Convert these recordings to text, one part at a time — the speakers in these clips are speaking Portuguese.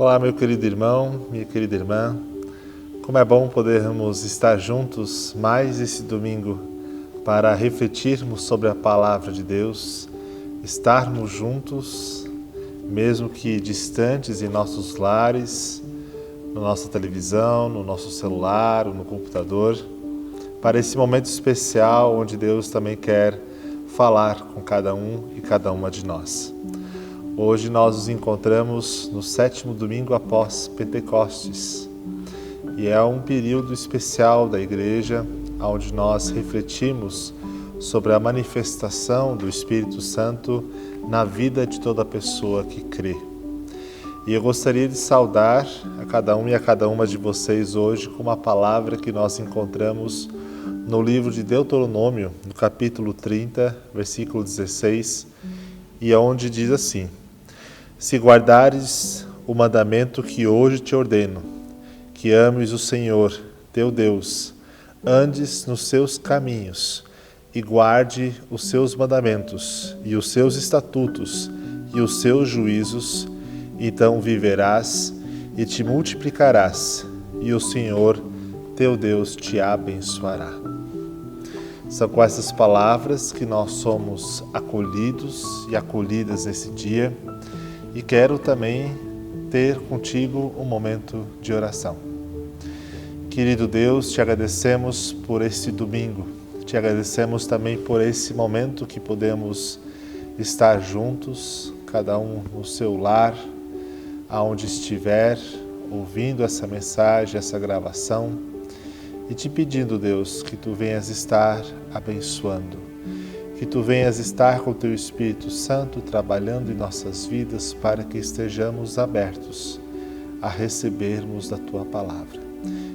Olá, meu querido irmão, minha querida irmã. Como é bom podermos estar juntos mais esse domingo para refletirmos sobre a Palavra de Deus, estarmos juntos, mesmo que distantes em nossos lares, na nossa televisão, no nosso celular, ou no computador, para esse momento especial onde Deus também quer falar com cada um e cada uma de nós. Hoje nós nos encontramos no 7º domingo após Pentecostes e é um período especial da Igreja onde nós refletimos sobre a manifestação do Espírito Santo na vida de toda pessoa que crê. E eu gostaria de saudar a cada um e a cada uma de vocês hoje com uma palavra que nós encontramos no livro de Deuteronômio, no capítulo 30, versículo 16, e onde diz assim: Se guardares o mandamento que hoje te ordeno, que ames o Senhor, teu Deus, andes nos seus caminhos e guarde os seus mandamentos e os seus estatutos e os seus juízos, então viverás e te multiplicarás, e o Senhor, teu Deus, te abençoará. São com essas palavras que nós somos acolhidos e acolhidas nesse dia. E quero também ter contigo um momento de oração. Querido Deus, te agradecemos por este domingo. Te agradecemos também por esse momento que podemos estar juntos, cada um no seu lar, aonde estiver, ouvindo essa mensagem, essa gravação, e te pedindo, Deus, que tu venhas estar abençoando, que tu venhas estar com o teu Espírito Santo trabalhando em nossas vidas para que estejamos abertos a recebermos da tua palavra.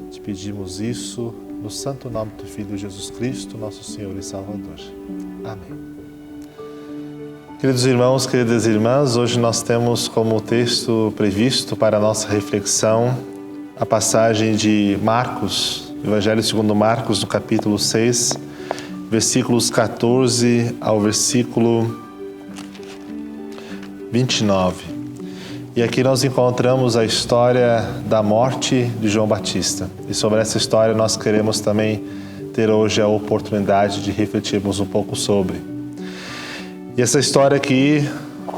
Te pedimos isso no santo nome do Filho Jesus Cristo, nosso Senhor e Salvador. Amém. Queridos irmãos, queridas irmãs, hoje nós temos como texto previsto para a nossa reflexão a passagem de Marcos, Evangelho segundo Marcos, no capítulo 6, versículos 14 ao versículo 29. E aqui nós encontramos a história da morte de João Batista. E sobre essa história nós queremos também ter hoje a oportunidade de refletirmos um pouco sobre. E essa história aqui,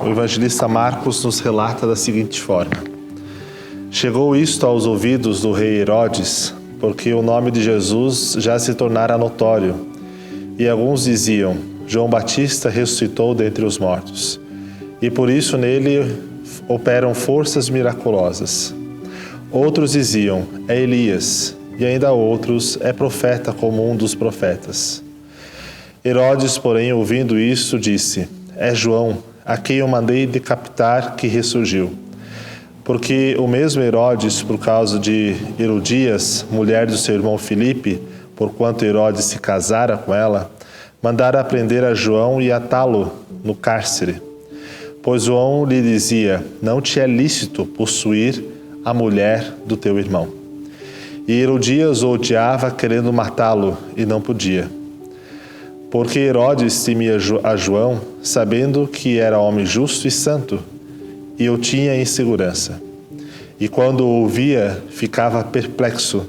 o evangelista Marcos nos relata da seguinte forma: Chegou isto aos ouvidos do rei Herodes, porque o nome de Jesus já se tornara notório. E alguns diziam: João Batista ressuscitou dentre os mortos, e por isso nele operam forças miraculosas. Outros diziam: é Elias, e ainda outros: é profeta como um dos profetas. Herodes, porém, ouvindo isso, disse: é João, a quem eu mandei decapitar, que ressurgiu. Porque o mesmo Herodes, por causa de Herodias, mulher do seu irmão Filipe, porquanto Herodes se casara com ela, mandara prender a João e atá-lo no cárcere. Pois João lhe dizia: não te é lícito possuir a mulher do teu irmão. E Herodias o odiava, querendo matá-lo, e não podia. Porque Herodes temia a João, sabendo que era homem justo e santo, e o tinha em segurança. E quando o ouvia, ficava perplexo,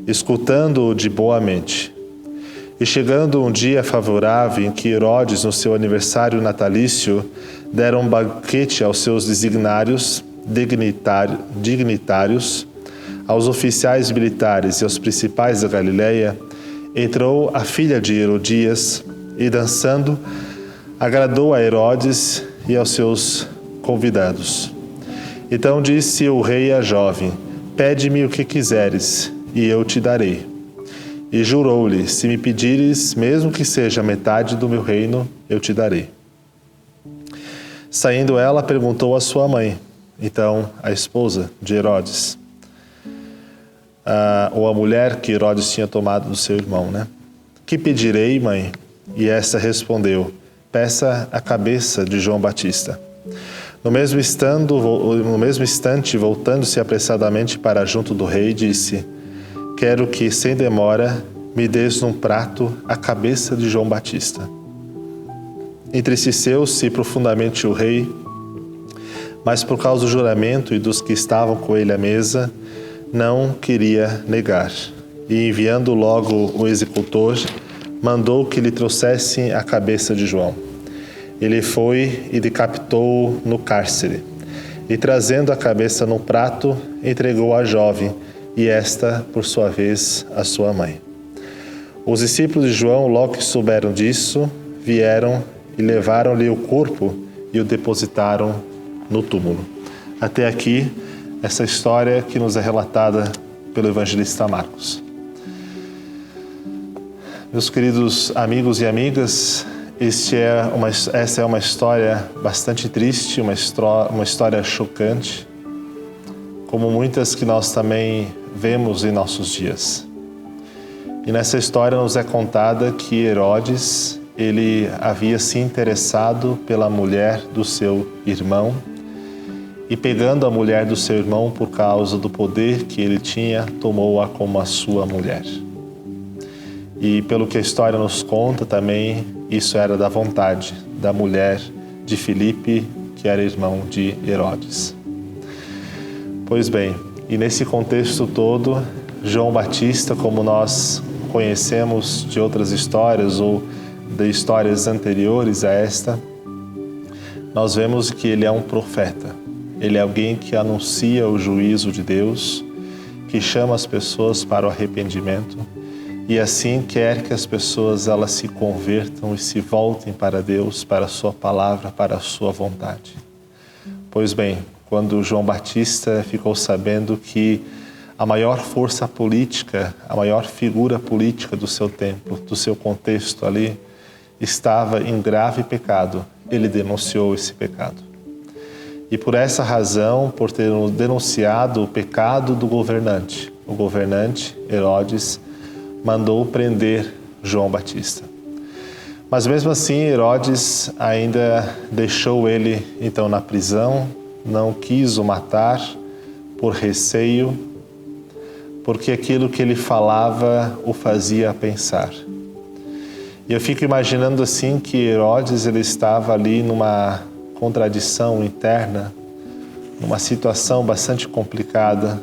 escutando-o de boa mente. E chegando um dia favorável em que Herodes, no seu aniversário natalício, dera um banquete aos seus dignitários, aos oficiais militares e aos principais da Galileia, entrou a filha de Herodias e, dançando, agradou a Herodes e aos seus convidados. Então disse o rei à jovem: pede-me o que quiseres, e eu te darei. E jurou-lhe: se me pedires, mesmo que seja metade do meu reino, eu te darei. Saindo ela, perguntou à sua mãe, então a esposa de Herodes, ou a mulher que Herodes tinha tomado do seu irmão, né? Que pedirei, mãe? E esta respondeu: peça a cabeça de João Batista. No mesmo instante, voltando-se apressadamente para junto do rei, disse: quero que, sem demora, me des num prato a cabeça de João Batista. Entristeceu-se profundamente o rei, mas por causa do juramento e dos que estavam com ele à mesa, não queria negar. E enviando logo o executor, mandou que lhe trouxessem a cabeça de João. Ele foi e decapitou-o no cárcere. E trazendo a cabeça num prato, entregou à jovem, e esta, por sua vez, à sua mãe. Os discípulos de João, logo que souberam disso, vieram e levaram-lhe o corpo e o depositaram no túmulo. Até aqui, essa história que nos é relatada pelo evangelista Marcos. Meus queridos amigos e amigas, essa é uma história bastante triste, uma história chocante, como muitas que nós também vemos em nossos dias. E nessa história nos é contada que Herodes, ele havia se interessado pela mulher do seu irmão e, pegando a mulher do seu irmão por causa do poder que ele tinha, tomou-a como a sua mulher. E pelo que a história nos conta também, isso era da vontade da mulher de Filipe, que era irmão de Herodes. Pois bem, e nesse contexto todo, João Batista, como nós conhecemos de outras histórias ou de histórias anteriores a esta, nós vemos que ele é um profeta. Ele é alguém que anuncia o juízo de Deus, que chama as pessoas para o arrependimento e assim quer que as pessoas elas se convertam e se voltem para Deus, para a sua palavra, para a sua vontade. Pois bem, quando João Batista ficou sabendo que a maior força política, a maior figura política do seu tempo, do seu contexto ali, estava em grave pecado, ele denunciou esse pecado. E por essa razão, por ter denunciado o pecado do governante, o governante Herodes mandou prender João Batista. Mas mesmo assim, Herodes ainda deixou ele então na prisão, não quis o matar por receio, porque aquilo que ele falava o fazia pensar. E eu fico imaginando assim que Herodes ele estava ali numa contradição interna, numa situação bastante complicada,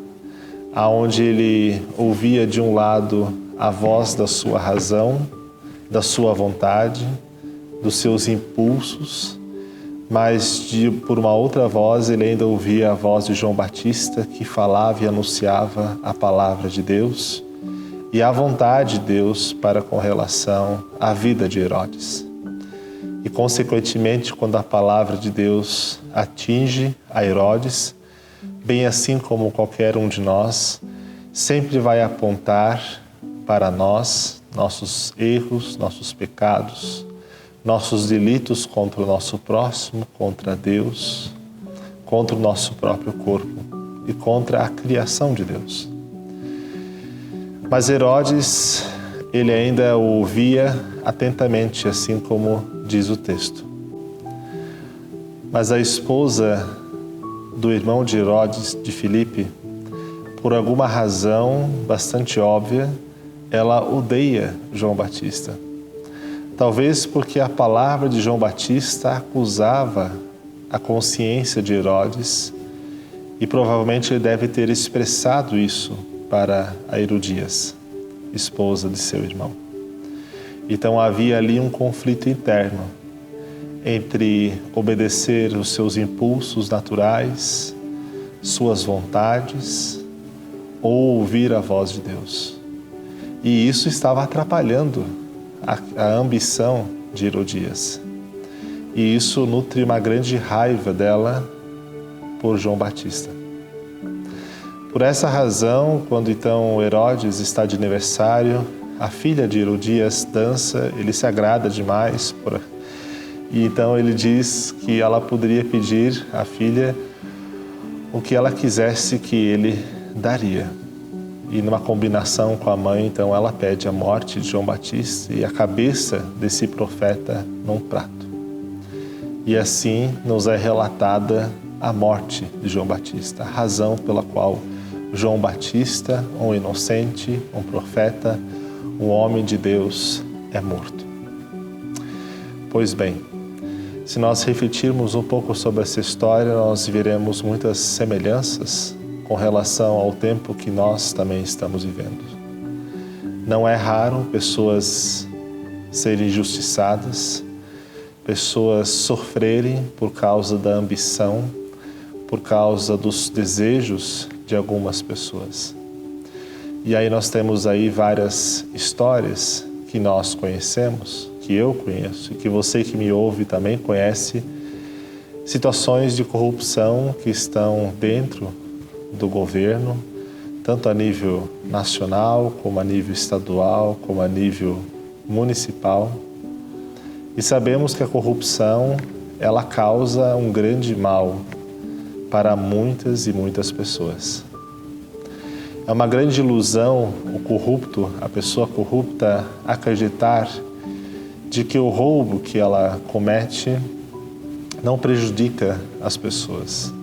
aonde ele ouvia de um lado a voz da sua razão, da sua vontade, dos seus impulsos, mas por uma outra voz ele ainda ouvia a voz de João Batista que falava e anunciava a palavra de Deus e a vontade de Deus para com relação à vida de Herodes. E consequentemente, quando a palavra de Deus atinge a Herodes, bem assim como qualquer um de nós, sempre vai apontar para nós, nossos erros, nossos pecados, nossos delitos contra o nosso próximo, contra Deus, contra o nosso próprio corpo e contra a criação de Deus. Mas Herodes, ele ainda o ouvia atentamente, assim como diz o texto. Mas a esposa do irmão de Herodes, de Filipe, por alguma razão bastante óbvia, ela odeia João Batista. Talvez porque a palavra de João Batista acusava a consciência de Herodes e provavelmente ele deve ter expressado isso para a Herodias, esposa de seu irmão. Então havia ali um conflito interno entre obedecer os seus impulsos naturais, suas vontades, ou ouvir a voz de Deus. E isso estava atrapalhando a ambição de Herodias. E isso nutre uma grande raiva dela por João Batista. Por essa razão, quando então Herodes está de aniversário, a filha de Herodias dança, ele se agrada demais. E então ele diz que ela poderia pedir à filha o que ela quisesse que ele daria. E numa combinação com a mãe, então ela pede a morte de João Batista e a cabeça desse profeta num prato. E assim nos é relatada a morte de João Batista, a razão pela qual João Batista, um inocente, um profeta, um homem de Deus, é morto. Pois bem, Se nós refletirmos um pouco sobre essa história, nós veremos muitas semelhanças com relação ao tempo que nós também estamos vivendo. Não é raro pessoas serem injustiçadas, pessoas sofrerem por causa da ambição, por causa dos desejos de algumas pessoas. E aí nós temos aí várias histórias que nós conhecemos, que eu conheço e que você que me ouve também conhece, situações de corrupção que estão dentro do governo, tanto a nível nacional, como a nível estadual, como a nível municipal. E sabemos que a corrupção, ela causa um grande mal para muitas e muitas pessoas. É uma grande ilusão o corrupto, a pessoa corrupta, acreditar de que o roubo que ela comete não prejudica as pessoas.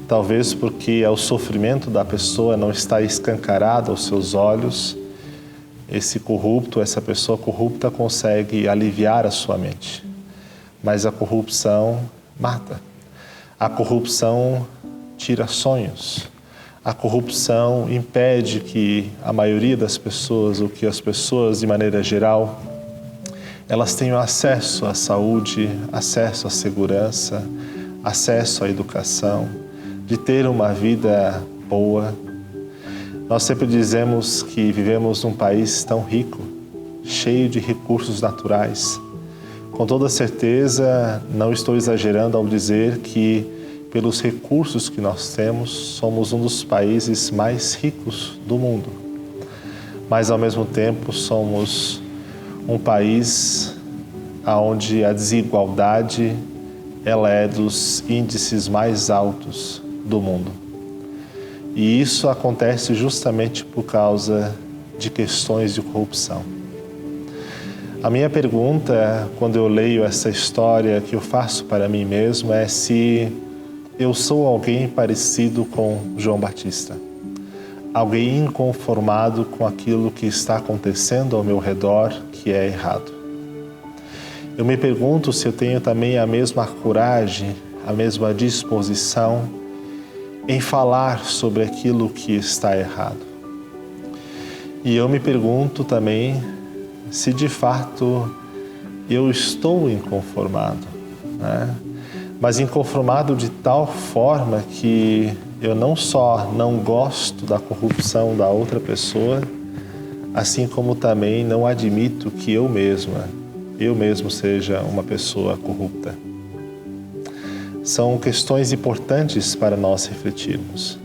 Talvez porque o sofrimento da pessoa não está escancarado aos seus olhos, esse corrupto, essa pessoa corrupta consegue aliviar a sua mente. Mas a corrupção mata. A corrupção tira sonhos. A corrupção impede que a maioria das pessoas, ou que as pessoas de maneira geral, elas tenham acesso à saúde, acesso à segurança, acesso à educação, de ter uma vida boa. Nós sempre dizemos que vivemos num país tão rico, cheio de recursos naturais. Com toda certeza, não estou exagerando ao dizer que, pelos recursos que nós temos, somos um dos países mais ricos do mundo. Mas, ao mesmo tempo, somos um país onde a desigualdade ela é dos índices mais altos do mundo. E isso acontece justamente por causa de questões de corrupção. A minha pergunta, quando eu leio essa história que eu faço para mim mesmo, é se eu sou alguém parecido com João Batista. Alguém inconformado com aquilo que está acontecendo ao meu redor, que é errado. Eu me pergunto se eu tenho também a mesma coragem, a mesma disposição em falar sobre aquilo que está errado. E eu me pergunto também se de fato eu estou inconformado, né? Mas inconformado de tal forma que eu não só não gosto da corrupção da outra pessoa, assim como também não admito que eu mesmo seja uma pessoa corrupta. São questões importantes para nós refletirmos.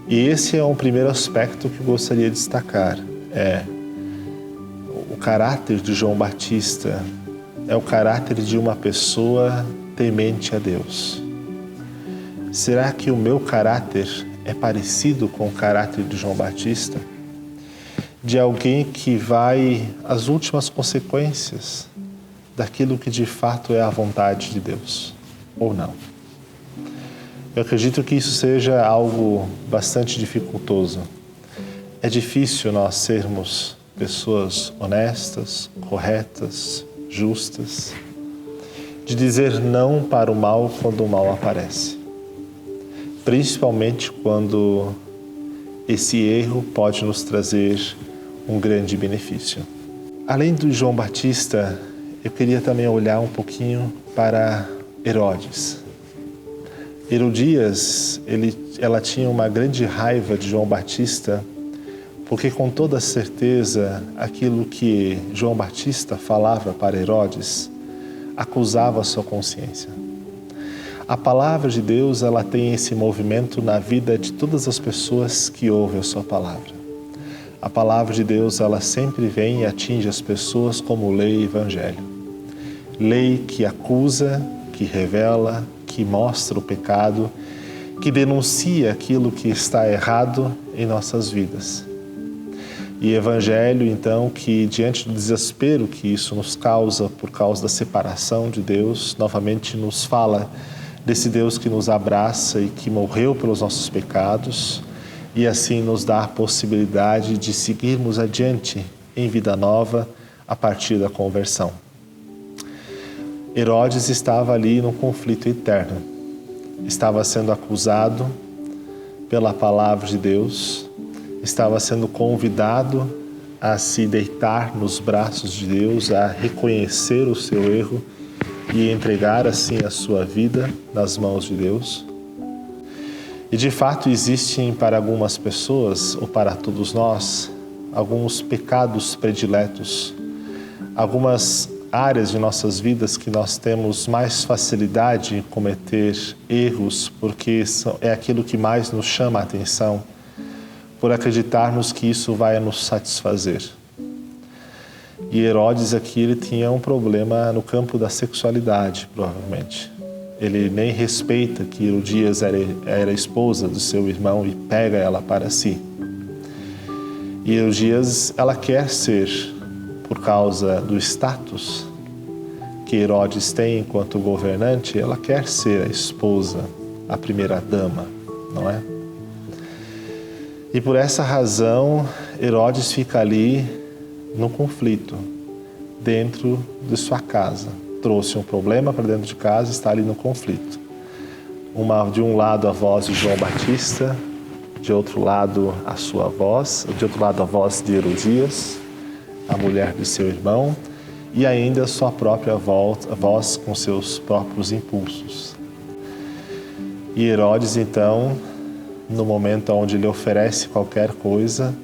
E esse é um primeiro aspecto que eu gostaria de destacar, o caráter de João Batista, é o caráter de uma pessoa temente a Deus. Será que o meu caráter é parecido com o caráter de João Batista? De alguém que vai às últimas consequências daquilo que de fato é a vontade de Deus, ou não? Eu acredito que isso seja algo bastante dificultoso. É difícil nós sermos pessoas honestas, corretas, justas, de dizer não para o mal quando o mal aparece. Principalmente quando esse erro pode nos trazer um grande benefício. Além do João Batista, eu queria também olhar um pouquinho para Herodes. Herodias, ela tinha uma grande raiva de João Batista, porque com toda certeza aquilo que João Batista falava para Herodes acusava a sua consciência. A palavra de Deus, ela tem esse movimento na vida de todas as pessoas que ouvem a sua palavra. A palavra de Deus, ela sempre vem e atinge as pessoas como lei e evangelho. Lei que acusa, que revela, que mostra o pecado, que denuncia aquilo que está errado em nossas vidas. E evangelho, então, que diante do desespero que isso nos causa por causa da separação de Deus, novamente nos fala desse Deus que nos abraça e que morreu pelos nossos pecados e assim nos dá a possibilidade de seguirmos adiante em vida nova a partir da conversão. Herodes estava ali num conflito eterno. Estava sendo acusado pela palavra de Deus, estava sendo convidado a se deitar nos braços de Deus, a reconhecer o seu erro e entregar assim a sua vida nas mãos de Deus. E de fato existem para algumas pessoas, ou para todos nós, alguns pecados prediletos, algumas áreas de nossas vidas que nós temos mais facilidade em cometer erros, porque é aquilo que mais nos chama a atenção, por acreditarmos que isso vai nos satisfazer. E Herodes aqui, ele tinha um problema no campo da sexualidade, provavelmente. Ele nem respeita que Herodias era esposa do seu irmão e pega ela para si. E Herodias, ela quer ser, por causa do status que Herodes tem enquanto governante, ela quer ser a esposa, a primeira dama, não é? E por essa razão, Herodes fica ali no conflito, dentro de sua casa. Trouxe um problema para dentro de casa, está ali no conflito. De um lado a voz de João Batista, de outro lado a sua voz, de outro lado a voz de Herodias, a mulher de seu irmão, e ainda a sua própria voz com seus próprios impulsos. E Herodes, então, no momento onde ele oferece qualquer coisa,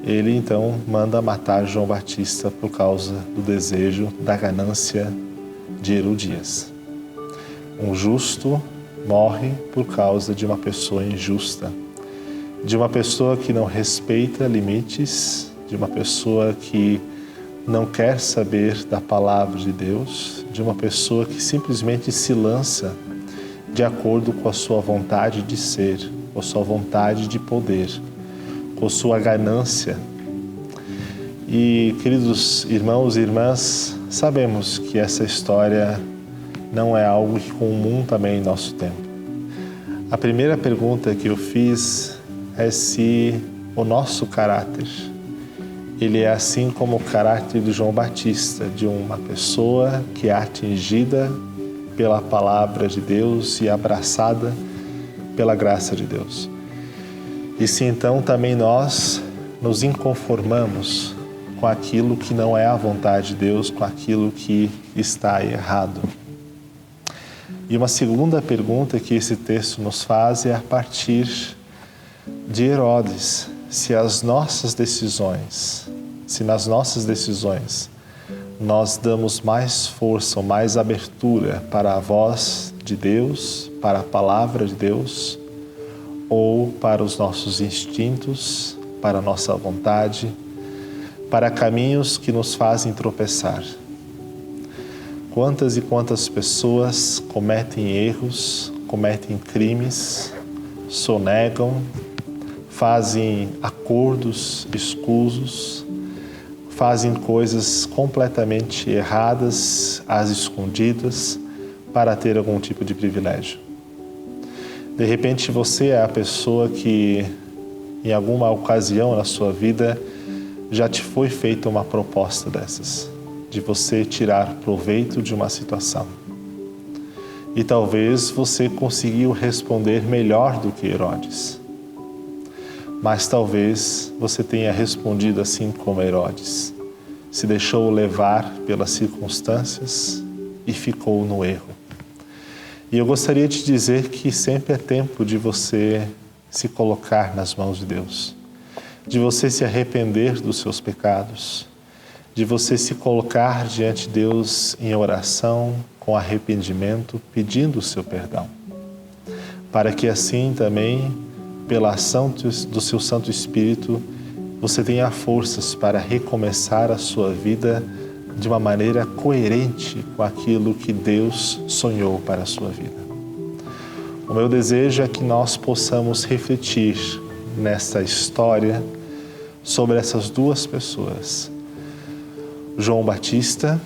ele então manda matar João Batista por causa do desejo, da ganância de Herodias. Um justo morre por causa de uma pessoa injusta, de uma pessoa que não respeita limites, de uma pessoa que não quer saber da palavra de Deus, de uma pessoa que simplesmente se lança de acordo com a sua vontade de ser, com a sua vontade de poder, com a sua ganância. E, queridos irmãos e irmãs, sabemos que essa história não é algo comum também em nosso tempo. A primeira pergunta que eu fiz é se o nosso caráter, ele é assim como o caráter de João Batista, de uma pessoa que é atingida pela palavra de Deus e abraçada pela graça de Deus. E se então também nós nos inconformamos com aquilo que não é a vontade de Deus, com aquilo que está errado. E uma segunda pergunta que esse texto nos faz é a partir de Herodes, se nas nossas decisões nós damos mais força ou mais abertura para a voz de Deus, para a palavra de Deus, ou para os nossos instintos, para a nossa vontade, para caminhos que nos fazem tropeçar. Quantas e quantas pessoas cometem erros, cometem crimes, sonegam, fazem acordos escusos, fazem coisas completamente erradas, às escondidas, para ter algum tipo de privilégio. De repente você é a pessoa que, em alguma ocasião na sua vida, já te foi feita uma proposta dessas, de você tirar proveito de uma situação. E talvez você conseguiu responder melhor do que Herodes. Mas talvez você tenha respondido assim como Herodes. Se deixou levar pelas circunstâncias e ficou no erro. E eu gostaria de dizer que sempre é tempo de você se colocar nas mãos de Deus, de você se arrepender dos seus pecados, de você se colocar diante de Deus em oração, com arrependimento, pedindo o seu perdão, para que assim também, pela ação do seu Santo Espírito, você tenha forças para recomeçar a sua vida de uma maneira coerente com aquilo que Deus sonhou para a sua vida. O meu desejo é que nós possamos refletir nesta história sobre essas duas pessoas. João Batista,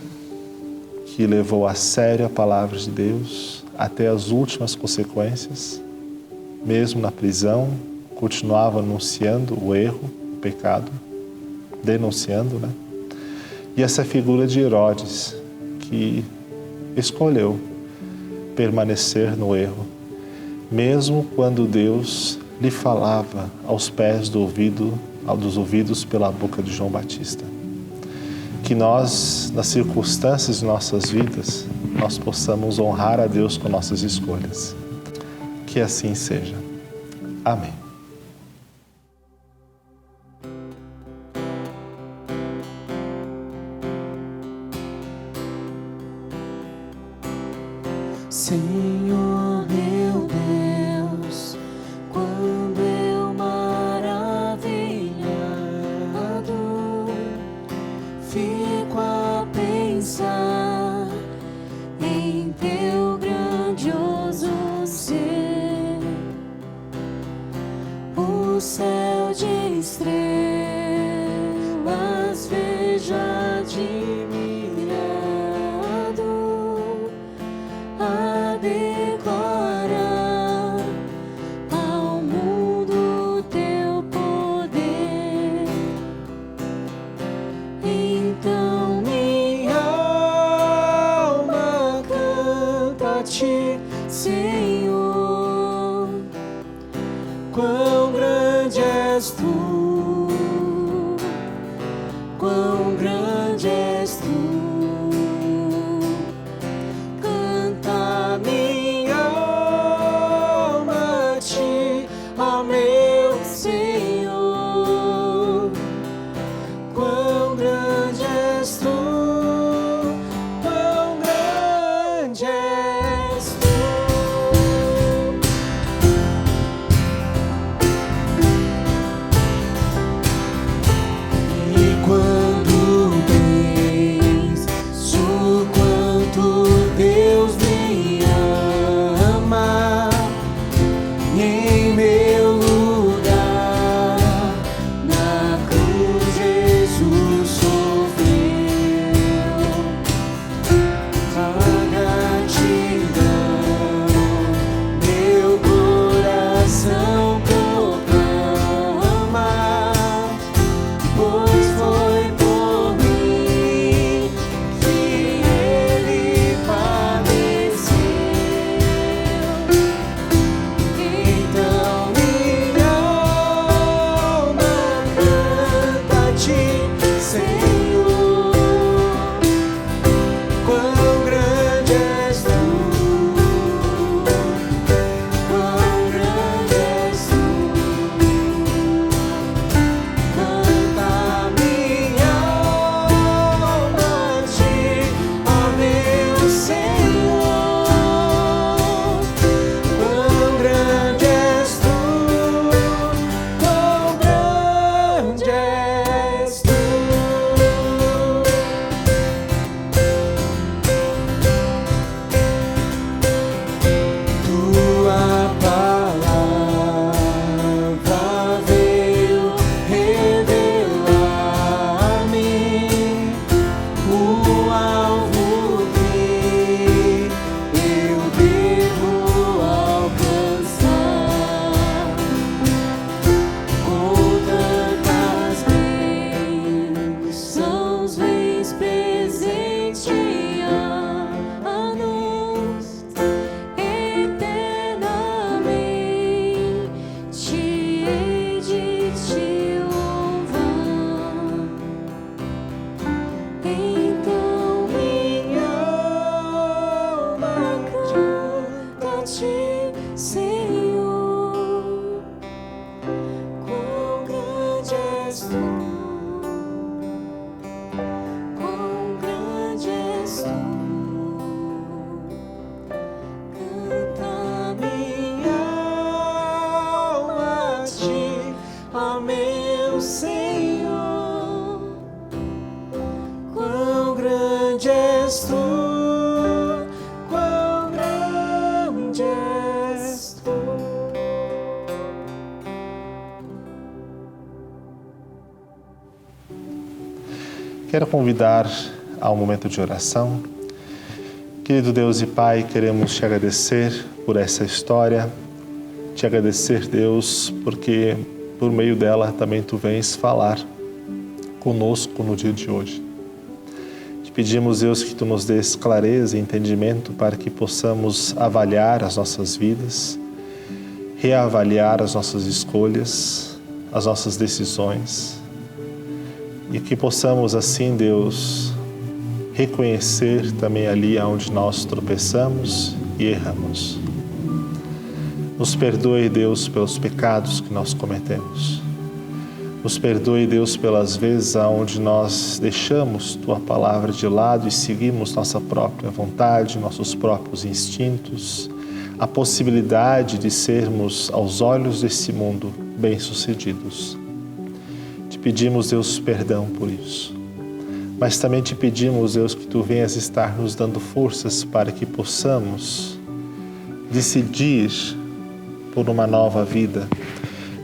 que levou a sério a palavra de Deus até as últimas consequências, mesmo na prisão, continuava anunciando o erro, o pecado, denunciando, né? E essa figura de Herodes, que escolheu permanecer no erro, mesmo quando Deus lhe falava aos pés dos ouvidos pela boca de João Batista. Que nós, nas circunstâncias de nossas vidas, nós possamos honrar a Deus com nossas escolhas. Que assim seja. Amém. Senhor meu Deus, quando eu maravilhado fico a pensar em teu grandioso ser, o céu de estrelas vejo admirado a declarar ao mundo teu poder. Então minha alma canta a ti, Senhor. Quão grande és tu, quão grande és tu. Canta minha alma a ti, ó meu Senhor. Quão grande és tu, quão grande és tu. E quando penso quanto Deus me ama, e em meu lugar na cruz Jesus sofreu, a gratidão meu coração proclama, pois foi por mim que ele padeceu. Então minha alma canta a ti, Senhor. Quão grande és tu, quão grande és tu. Canta minha alma a ti, ó meu Senhor. Quão grande és tu, quão grande és tu. Tua palavra veio revelar-me o alvo que eu devo alcançar. Com tantas bênçãos vens presentear-nos eternamente, hei de te louvar. Então minha alma canta a ti, Senhor. Quão grande és tu, quão grande és tu. Canta minha alma a ti, ó meu Senhor. Quão grande és tu, quão grande és tu. Quero convidar ao momento de oração. Querido Deus e Pai, queremos te agradecer por essa história, te agradecer, Deus, porque por meio dela também tu vens falar conosco no dia de hoje. Te pedimos, Deus, que Tu nos dês clareza e entendimento para que possamos avaliar as nossas vidas, reavaliar as nossas escolhas, as nossas decisões, e que possamos assim, Deus, reconhecer também ali onde nós tropeçamos e erramos. Nos perdoe, Deus, pelos pecados que nós cometemos. Nos perdoe, Deus, pelas vezes onde nós deixamos Tua palavra de lado e seguimos nossa própria vontade, nossos próprios instintos, a possibilidade de sermos, aos olhos desse mundo, bem-sucedidos. Te pedimos, Deus, perdão por isso. Mas também te pedimos, Deus, que Tu venhas estar nos dando forças para que possamos decidir por uma nova vida.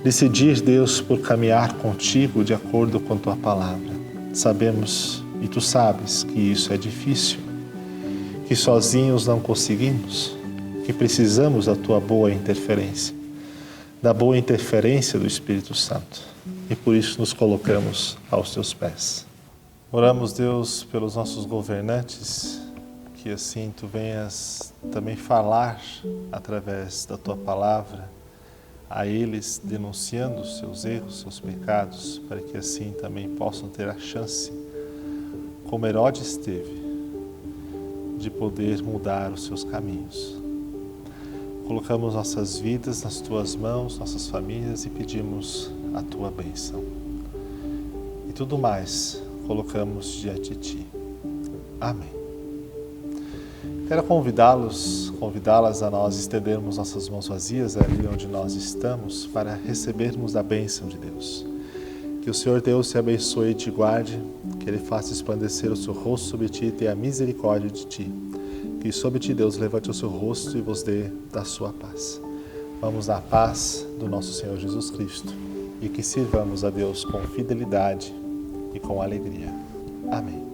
Decidir, Deus, por caminhar contigo de acordo com Tua palavra. Sabemos, e Tu sabes, que isso é difícil, que sozinhos não conseguimos, que precisamos da Tua boa interferência, da boa interferência do Espírito Santo. E por isso nos colocamos aos Teus pés. Oramos, Deus, pelos nossos governantes, que assim Tu venhas também falar através da Tua palavra a eles, denunciando os seus erros, seus pecados, para que assim também possam ter a chance, como Herodes teve, de poder mudar os seus caminhos. Colocamos nossas vidas nas Tuas mãos, nossas famílias, e pedimos a Tua bênção. E tudo mais colocamos diante de Ti. Amém. Quero convidá-las a nós estendermos nossas mãos vazias ali onde nós estamos para recebermos a bênção de Deus. Que o Senhor Deus te abençoe e te guarde, que Ele faça resplandecer o seu rosto sobre ti e tenha misericórdia de ti. Que sobre ti, Deus, levante o seu rosto e vos dê da sua paz. Vamos na paz do nosso Senhor Jesus Cristo e que sirvamos a Deus com fidelidade e com alegria. Amém.